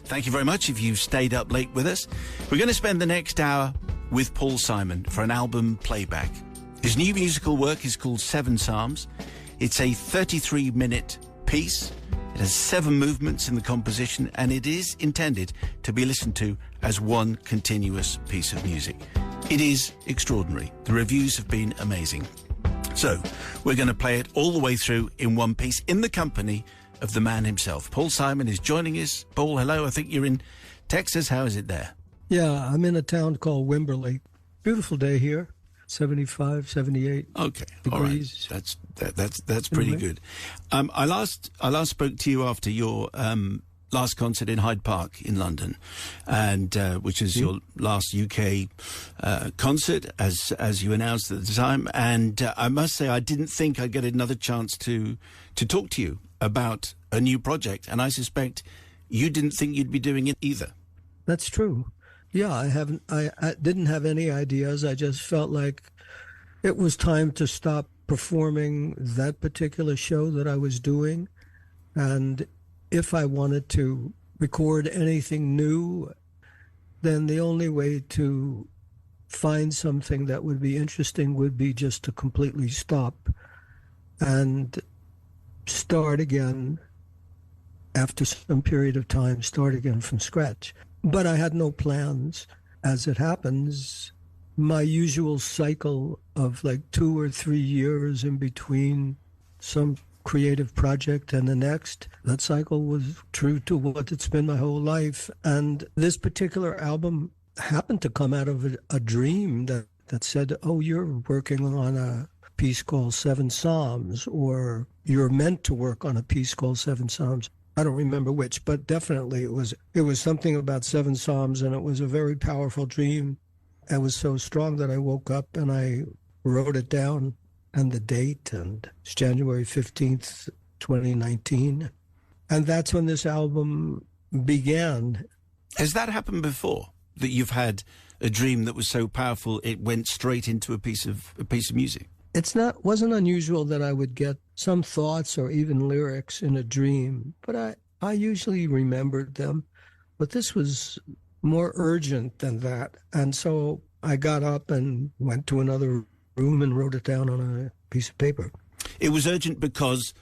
Thank you very much if you've stayed up late with us. We're going to spend the next hour with Paul Simon for an album playback. His new musical work is called Seven Psalms. It's a 33-minute piece. It has 7 movements in the composition, and it is intended to be listened to as one continuous piece of music. It is extraordinary. The reviews have been amazing. So, we're going to play it all the way through in one piece in the company of the man himself. Paul Simon is joining us. Paul, hello. I think you're in Texas. How is it there? Yeah, I'm in a town called Wimberley. Beautiful day here. 75, 78 okay, degrees. All right. That's pretty good. I last spoke to you after your last concert in Hyde Park in London, and which is your last UK concert, as you announced at the time. And I must say, I didn't think I'd get another chance to talk to you about a new project, and I suspect you didn't think you'd be doing it either. That's true. Yeah, I didn't have any ideas. I just felt like it was time to stop performing that particular show that I was doing. And if I wanted to record anything new, then the only way to find something that would be interesting would be just to completely stop and start again after some period of time, start again from scratch. But I had no plans. As it happens, my usual cycle of like 2 or 3 years in between some creative project and the next, that cycle was true to what it's been my whole life. And this particular album happened to come out of a dream that said, oh, you're working on a piece called Seven Psalms, or you're meant to work on a piece called Seven Psalms. I don't remember which, but definitely it was something about 7 Psalms, and it was a very powerful dream. It was so strong that I woke up and I wrote it down, and the date, and it's January 15th, 2019. And that's when this album began. Has that happened before, that you've had a dream that was so powerful it went straight into a piece of music? Wasn't unusual that I would get some thoughts or even lyrics in a dream, but I usually remembered them. But this was more urgent than that. And so I got up and went to another room and wrote it down on a piece of paper. It was urgent because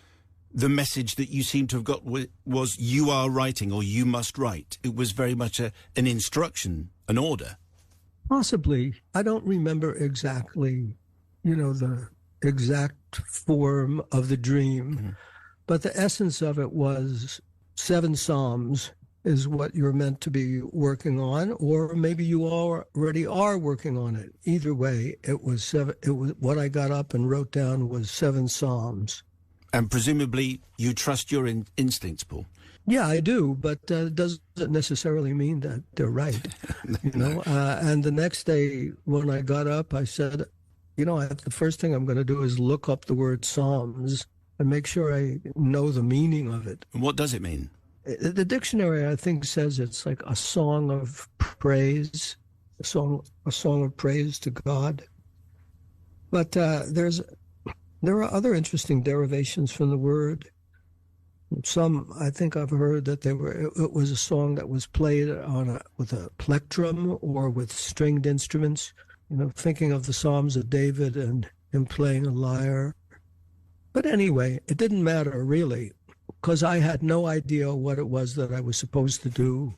the message that you seem to have got was you are writing, or you must write. It was very much an instruction, an order. Possibly. I don't remember exactly the exact form of the dream. Mm-hmm. But the essence of it was 7 Psalms is what you're meant to be working on, or maybe you already are working on it. Either way, it was what I got up and wrote down was 7 Psalms. And presumably you trust your instincts, Paul. Yeah, I do, but it doesn't necessarily mean that they're right. No. And the next day when I got up, I said, the first thing I'm going to do is look up the word Psalms and make sure I know the meaning of it. What does it mean? The dictionary, I think, says it's like a song of praise, a song of praise to God. But there are other interesting derivations from the word. Some, I think I've heard that it was a song that was played with a plectrum or with stringed instruments. Thinking of the Psalms of David and him playing a lyre. But anyway, it didn't matter really, because I had no idea what it was that I was supposed to do.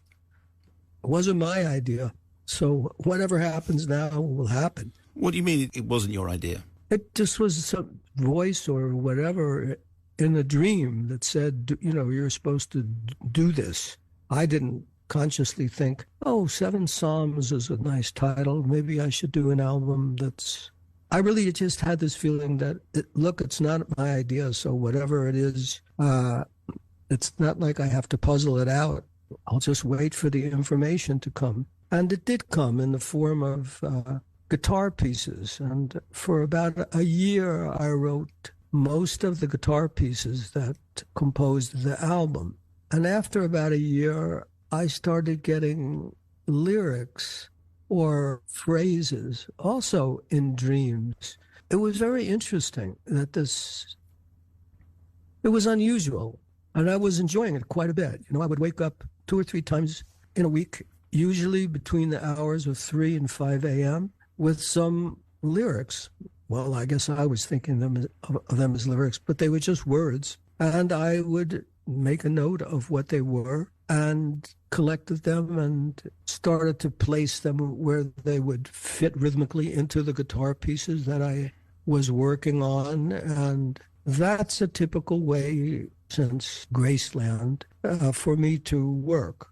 It wasn't my idea. So whatever happens now will happen. What do you mean it wasn't your idea? It just was some voice or whatever in a dream that said, you're supposed to do this. I didn't consciously think, 7 Psalms is a nice title. Maybe I should do an album I really just had this feeling that, it's not my idea, so whatever it is, it's not like I have to puzzle it out. I'll just wait for the information to come. And it did come in the form of guitar pieces. And for about a year, I wrote most of the guitar pieces that composed the album. And after about a year, I started getting lyrics or phrases also in dreams. It was very interesting that it was unusual, and I was enjoying it quite a bit. I would wake up 2 or 3 times in a week, usually between the hours of 3 and 5 a.m. with some lyrics. Well, I guess I was thinking of them as lyrics, but they were just words. And I would make a note of what they were and collected them and started to place them where they would fit rhythmically into the guitar pieces that I was working on. And that's a typical way since Graceland for me to work.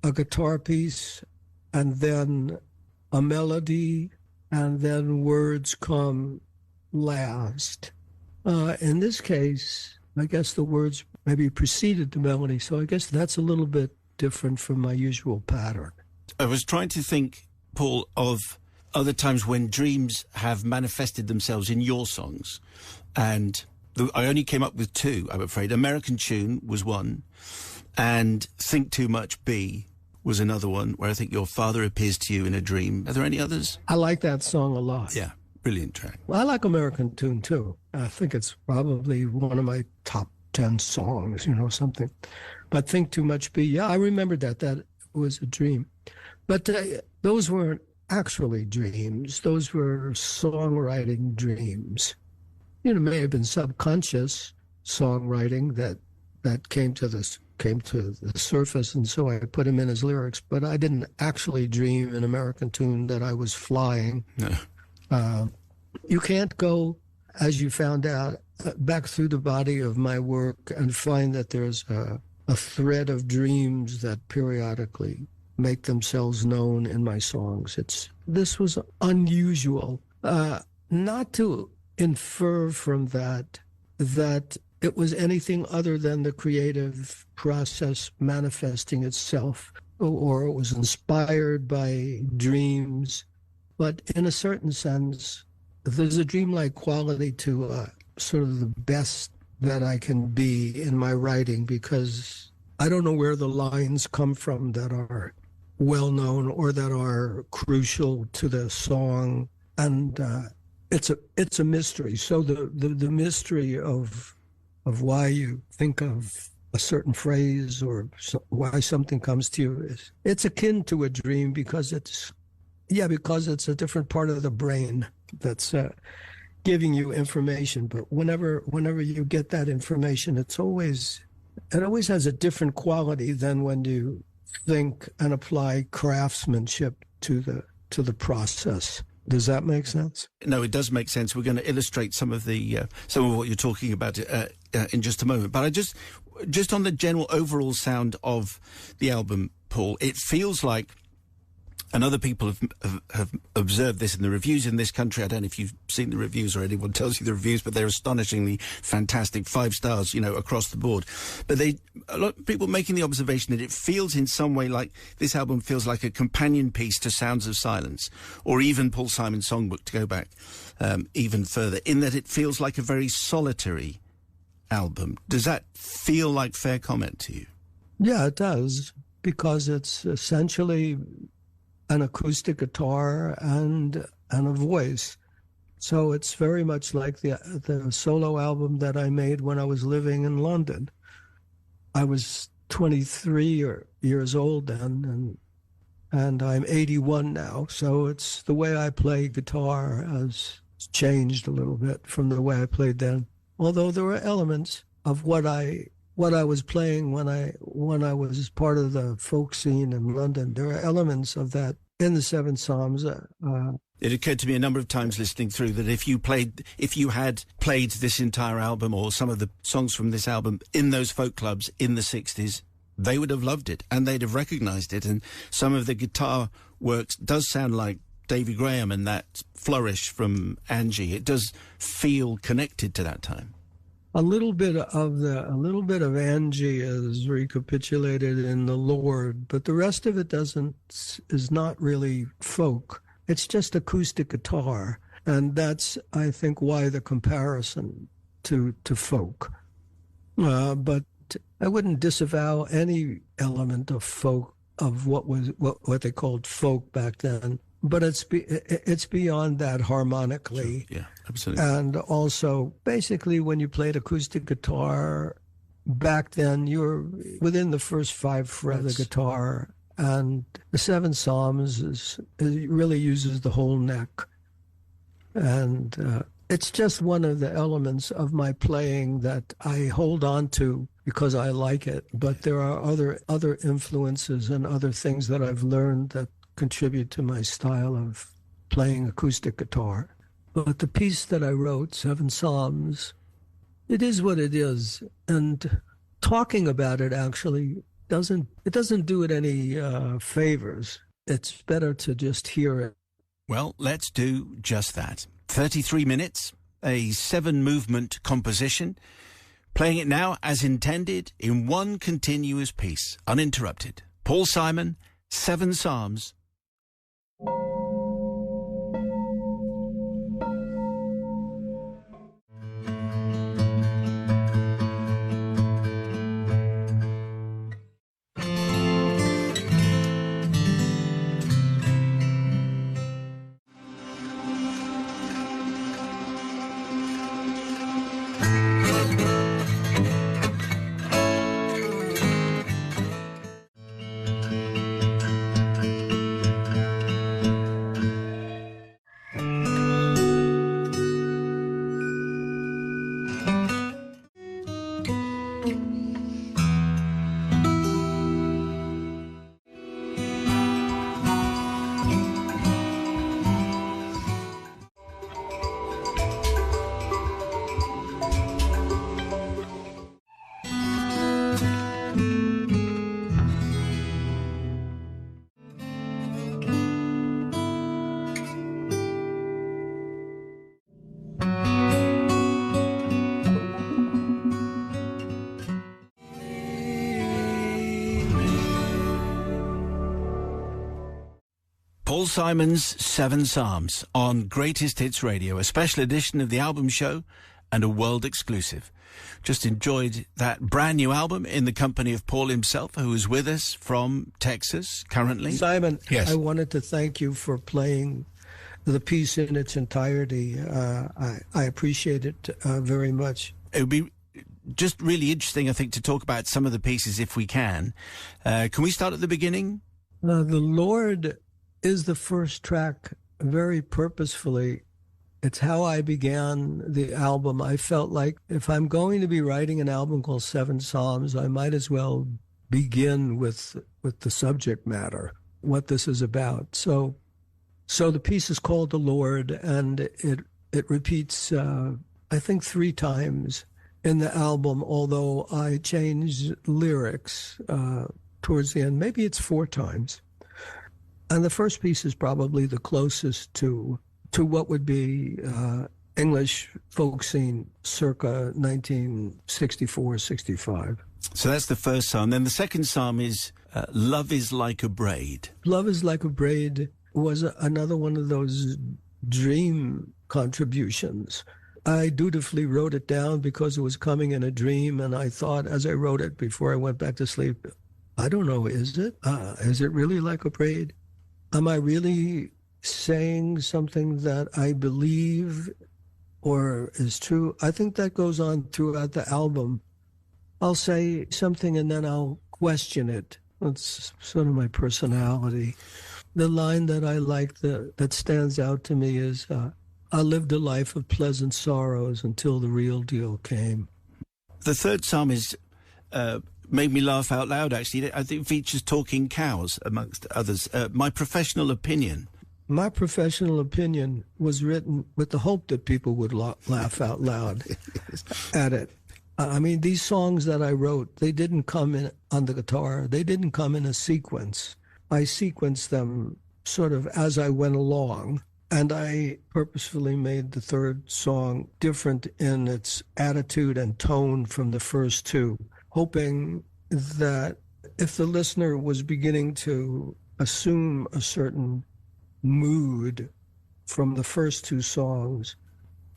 A guitar piece and then a melody and then words come last. In this case, I guess the words maybe preceded the melody, so I guess that's a little bit different from my usual pattern. I was trying to think, Paul, of other times when dreams have manifested themselves in your songs, and I only came up with 2, I'm afraid. American Tune was one, and Think Too Much B was another one, where I think your father appears to you in a dream. Are there any others? I like that song a lot. Yeah, brilliant track. Well, I like American Tune, too. I think it's probably one of my top 10 songs, something. But Think Too Much B, yeah, I remembered that was a dream. But those weren't actually dreams. Those were songwriting dreams. It may have been subconscious songwriting that came to the surface, and so I put him in as lyrics. But I didn't actually dream in American Tune that I was flying. No. You can't go, as you found out, back through the body of my work and find that there's a thread of dreams that periodically make themselves known in my songs. This was unusual. Not to infer from that it was anything other than the creative process manifesting itself, or it was inspired by dreams. But in a certain sense, there's a dreamlike quality to sort of the best that I can be in my writing, because I don't know where the lines come from that are well-known or that are crucial to the song. And it's a mystery. So the mystery of why you think of a certain phrase or why something comes to you it's akin to a dream, because it's a different part of the brain that's giving you information. But whenever you get that information, it always has a different quality than when you think and apply craftsmanship to the process. Does that make sense? No, it does make sense. We're going to illustrate some of what you're talking about in just a moment. But I just on the general overall sound of the album, Paul, it feels like, and other people have observed this in the reviews in this country. I don't know if you've seen the reviews or anyone tells you the reviews, but they're astonishingly fantastic, 5 stars, across the board. But a lot of people making the observation that it feels in some way like this album feels like a companion piece to Sounds of Silence, or even Paul Simon's songbook, to go back even further, in that it feels like a very solitary album. Does that feel like fair comment to you? Yeah, it does, because it's essentially an acoustic guitar and a voice. So it's very much like the solo album that I made when I was living in London. I was 23 years old then, and I'm 81 now. So it's the way I play guitar has changed a little bit from the way I played then. Although there were elements of what I was playing when I was part of the folk scene in London. There are elements of that in the Seven Psalms. It occurred to me a number of times listening through that if you had played this entire album or some of the songs from this album in those folk clubs in the 60s, they would have loved it and they'd have recognised it. And some of the guitar works does sound like Davy Graham and that flourish from Angie. It does feel connected to that time. A little bit of Angie is recapitulated in The Lord, but the rest of it is not really folk. It's just acoustic guitar, and that's, I think, why the comparison to folk. But I wouldn't disavow any element of folk, of what they called folk back then. But it's beyond that harmonically. Sure. Yeah, absolutely. And also, basically, when you played acoustic guitar, back then you were within the first 5 frets of the guitar, and the Seven Psalms it really uses the whole neck, and it's just one of the elements of my playing that I hold on to because I like it. But there are other influences and other things that I've learned that contribute to my style of playing acoustic guitar. But the piece that I wrote, Seven Psalms, it is what it is, and talking about it actually doesn't do it any favors. It's better to just hear it. Well, let's do just that. 33 minutes, a 7-movement composition, playing it now as intended in one continuous piece, uninterrupted. Paul Simon, Seven Psalms. Paul Simon's Seven Psalms on Greatest Hits Radio, a special edition of the album show and a world exclusive. Just enjoyed that brand new album in the company of Paul himself, who is with us from Texas currently. Simon, yes. I wanted to thank you for playing the piece in its entirety. I appreciate it very much. It would be just really interesting, I think, to talk about some of the pieces if we can. Can we start at the beginning? The Lord is the first track, very purposefully. It's how I began the album. I felt like if I'm going to be writing an album called Seven Psalms, I might as well begin with the subject matter, what this is about. So the piece is called The Lord, and it repeats, I think, 3 times in the album, although I changed lyrics towards the end. Maybe it's 4 times. And the first piece is probably the closest to what would be English folk scene circa 1964-65. So that's the first psalm. Then the second psalm is Love is Like a Braid. Love is Like a Braid was another one of those dream contributions. I dutifully wrote it down because it was coming in a dream, and I thought as I wrote it before I went back to sleep, I don't know, is it really like a braid? Am I really saying something that I believe or is true? I think that goes on throughout the album. I'll say something and then I'll question it. That's sort of my personality. The line that I like that stands out to me is, I lived a life of pleasant sorrows until the real deal came. The third psalm is made me laugh out loud, actually. I think it features talking cows, amongst others. My professional opinion. My professional opinion was written with the hope that people would laugh out loud at it. I mean, these songs that I wrote, they didn't come in on the guitar. They didn't come in a sequence. I sequenced them sort of as I went along, and I purposefully made the third song different in its attitude and tone from the first 2, hoping that if the listener was beginning to assume a certain mood from the first 2 songs,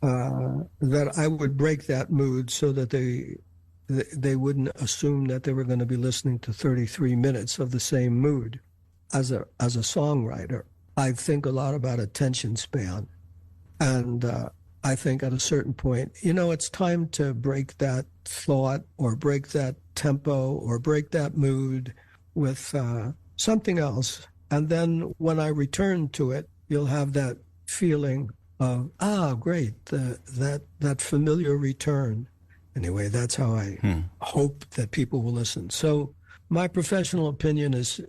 that I would break that mood so that they wouldn't assume that they were going to be listening to 33 minutes of the same mood. As a songwriter, I think a lot about attention span, and I think at a certain point, it's time to break that thought or break that tempo or break that mood with something else. And then when I return to it, you'll have that feeling of, great, that familiar return. Anyway, that's how I hope that people will listen. So my professional opinion is,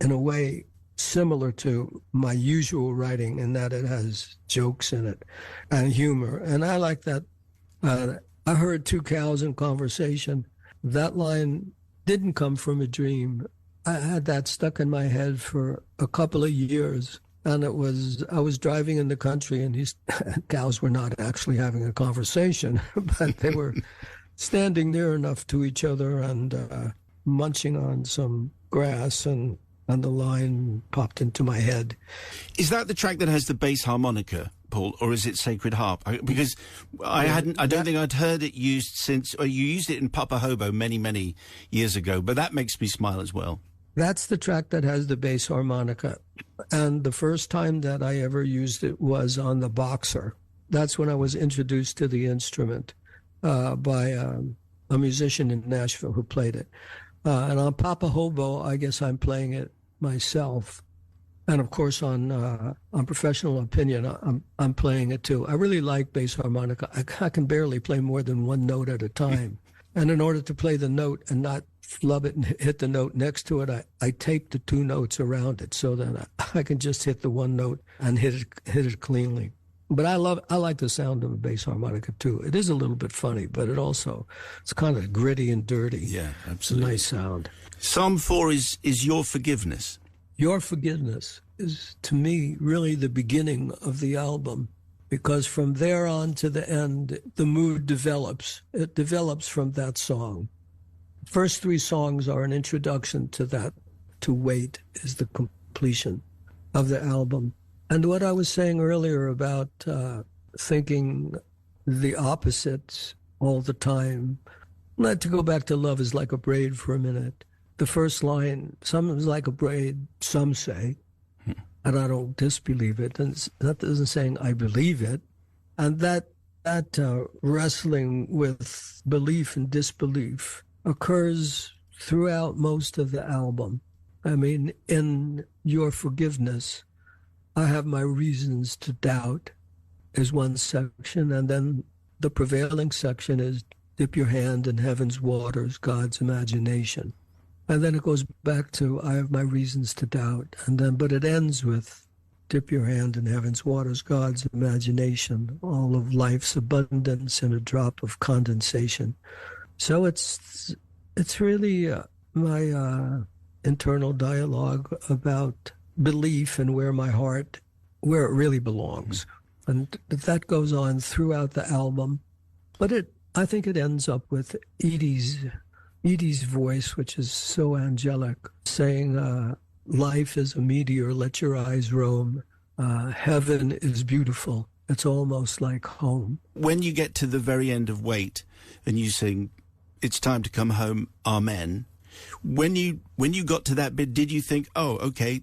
in a way, similar to my usual writing in that it has jokes in it and humor. And I like that. I heard two cows in conversation. That line didn't come from a dream. I had that stuck in my head for a couple of years. And I was driving in the country, and these cows were not actually having a conversation, but they were standing near enough to each other and munching on some grass, and the line popped into my head. Is that the track that has the bass harmonica, Paul, or is it Sacred Harp? Because I don't think I'd heard it used since, or you used it in Papa Hobo many, many years ago, but that makes me smile as well. That's the track that has the bass harmonica. And the first time that I ever used it was on the Boxer. That's when I was introduced to the instrument by a musician in Nashville who played it. And on Papa Hobo, I guess I'm playing it myself. And of course, on Professional Opinion, I'm playing it too. I really like bass harmonica. I can barely play more than one note at a time. And in order to play the note and not flub it and hit the note next to it, I tape the two notes around it so that I can just hit the one note and hit it cleanly. But I like the sound of a bass harmonica too. It is a little bit funny, but it's kind of gritty and dirty. Yeah, absolutely. Nice sound. Psalm 4 is Your Forgiveness. Your Forgiveness is, to me, really the beginning of the album, because from there on to the end, the mood develops. It develops from that song. First three songs are an introduction to that. To Wait is the completion of the album. And what I was saying earlier about thinking the opposites all the time, I'd like to go back to Love is Like a Braid for a minute. The first line, some is like a braid, some say, and I don't disbelieve it. And that isn't saying I believe it. And that wrestling with belief and disbelief occurs throughout most of the album. I mean, in Your Forgiveness, I have my reasons to doubt is one section, and then the prevailing section is dip your hand in heaven's waters, God's imagination. And then it goes back to I have my reasons to doubt, but it ends with dip your hand in heaven's waters, God's imagination, all of life's abundance in a drop of condensation. So it's really my internal dialogue about belief and where it really belongs. And that goes on throughout the album. But I think it ends up with Edie's voice, which is so angelic, saying, life is a meteor, let your eyes roam. Heaven is beautiful. It's almost like home. When you get to the very end of Wait and you sing, it's time to come home, amen. When you got to that bit, did you think, oh, okay,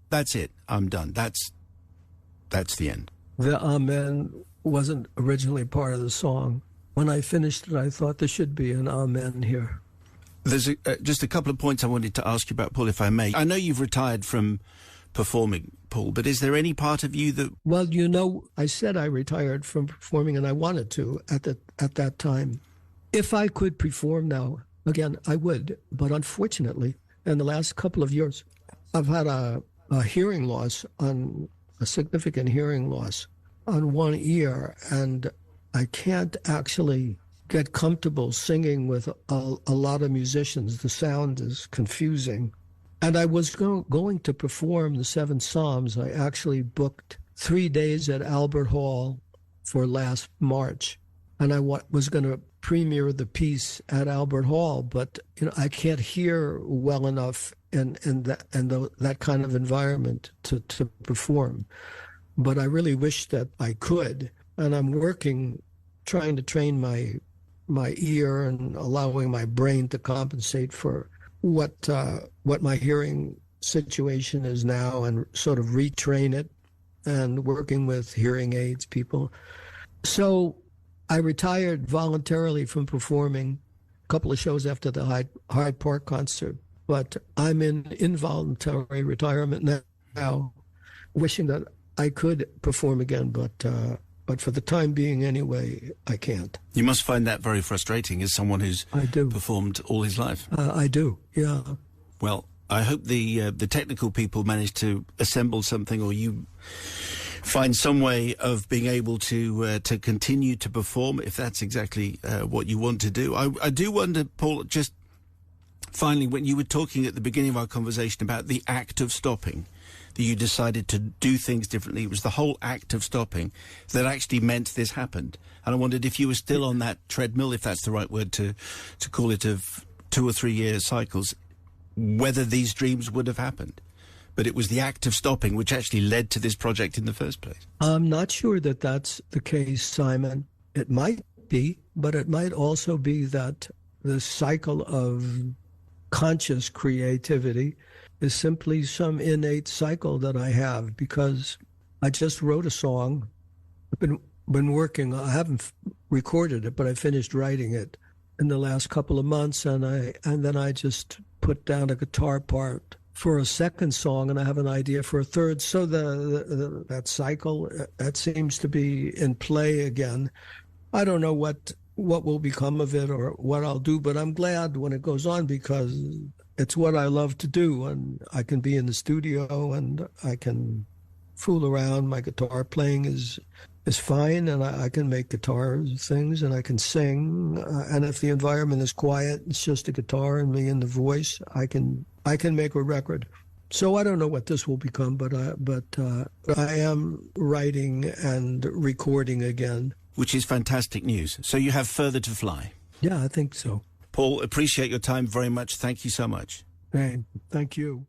that's it, I'm done. That's the end? The amen wasn't originally part of the song. When I finished it, I thought there should be an amen here. There's just a couple of points I wanted to ask you about, Paul, if I may. I know you've retired from performing, Paul, but is there any part of you that... Well, I said I retired from performing, and I wanted to at that time. If I could perform now, again, I would. But unfortunately, in the last couple of years, I've had a hearing loss, a significant hearing loss on one ear, and I can't actually get comfortable singing with a lot of musicians. The sound is confusing. And I was going to perform the 7 Psalms. I actually booked 3 days at Albert Hall for last March. And I was going to premiere the piece at Albert Hall, but I can't hear well enough in that kind of environment to perform. But I really wish that I could. And I'm working, trying to train my ear and allowing my brain to compensate for what my hearing situation is now, and sort of retrain it, and working with hearing aids people. So I retired voluntarily from performing a couple of shows after the Hyde Park concert, but I'm in involuntary retirement now, wishing that I could perform again, but for the time being anyway, I can't. You must find that very frustrating as someone who's performed all his life. I do, yeah. Well, I hope the technical people manage to assemble something, or you find some way of being able to continue to perform, if that's exactly what you want to do. I do wonder, Paul, just finally, when you were talking at the beginning of our conversation about the act of stopping, that you decided to do things differently. It was the whole act of stopping that actually meant this happened. And I wondered if you were still on that treadmill, if that's the right word to call it, of 2 or 3 year cycles, whether these dreams would have happened. But it was the act of stopping which actually led to this project in the first place. I'm not sure that that's the case, Simon. It might be, but it might also be that the cycle of conscious creativity is simply some innate cycle that I have, because I just wrote a song. I've been working. I haven't recorded it, but I finished writing it in the last couple of months, and then I just put down a guitar part for a second song, and I have an idea for a third. So that cycle, that seems to be in play again. I don't know what will become of it or what I'll do, but I'm glad when it goes on, because it's what I love to do, and I can be in the studio and I can fool around. My guitar playing is fine, and I can make guitar things, and I can sing. And if the environment is quiet, it's just a guitar and me and the voice, I can make a record. So I don't know what this will become, but I am writing and recording again. Which is fantastic news. So you have further to fly. Yeah, I think so. Paul, appreciate your time very much. Thank you so much. Hey, thank you.